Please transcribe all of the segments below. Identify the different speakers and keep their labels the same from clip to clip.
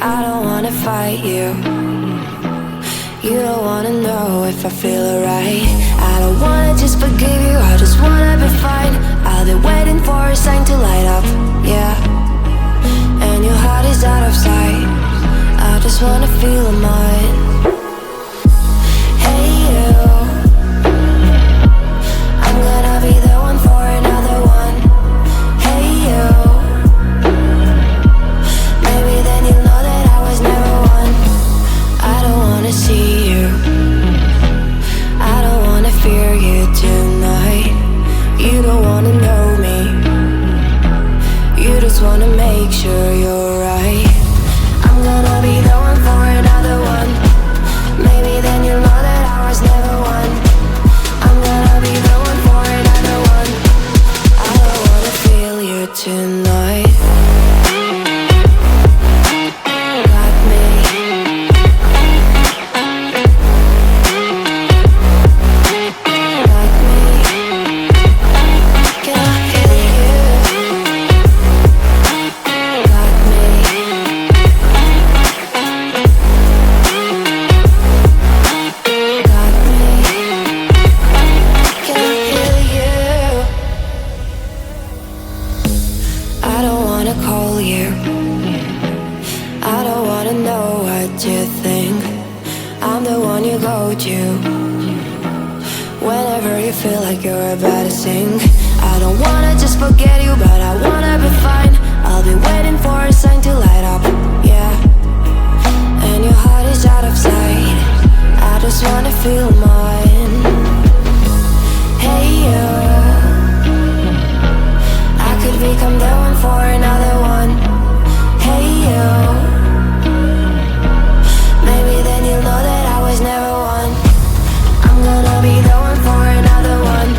Speaker 1: I don't wanna fight you. You don't wanna know if I feel alright. I don't wanna just forgive you, I just wanna be fine. I've been waiting for a sign to light up, yeah. And your heart is out of sight. I just wanna feel mine. Hey you, I'm gonna be the one for another one. Hey you, maybe then you'll know that I was never one. I don't wanna see you, I don't wanna fear you tonight. You don't wanna know me, you just wanna make sure you're right. I'm gonna be the one for another one. Maybe then you'll know that I was never one. I'm gonna be the one for another one. I don't wanna feel you tonight. Got me. Got me. Can I feel you? Got me. Got me. Can I feel you? I don't wanna call you, I don't wanna know what you think. I'm the one you go to whenever you feel like you're about to sink. I don't wanna just forget you, but I wanna be fine. I'll be waiting for a sign to light up, yeah. And your heart is out of sight. I just wanna feel mine. Hey you, I could become the one for another one. Hey you, maybe then you'll know that I was never one. I'm gonna be the one for another one.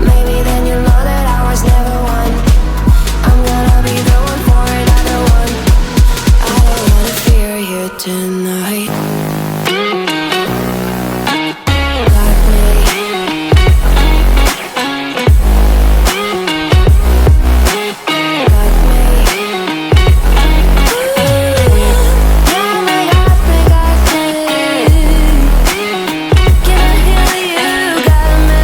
Speaker 1: Maybe then you'll know that I was never one. I'm gonna be the one for another one. I don't wanna fear you tonight. Got me. Got me. Got me, got me, got me. Can I hear you? Got me.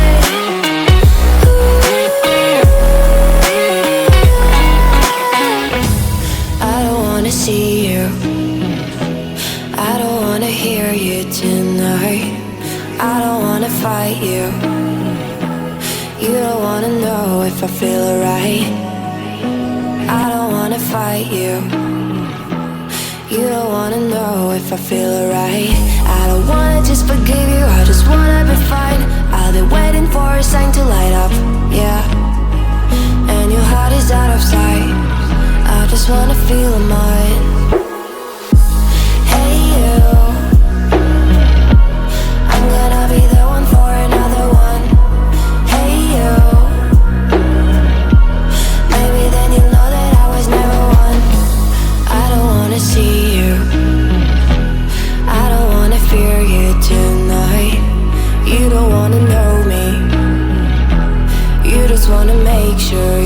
Speaker 1: I don't wanna see you, I don't wanna hear you tonight. I don't wanna fight you, you don't wanna know if I feel alright. I don't wanna fight you, you don't wanna know if I feel alright. I don't wanna just forgive you, I just wanna be fine. I've been waiting for a sign to light up, yeah. And your heart is out of sight. I just wanna feel mine. Hey you, I'm gonna be the one for another one. Hey you, maybe then you'll know that I was never one. I don't wanna see you, I don't wanna fear you tonight. You don't wanna know me, you just wanna make sure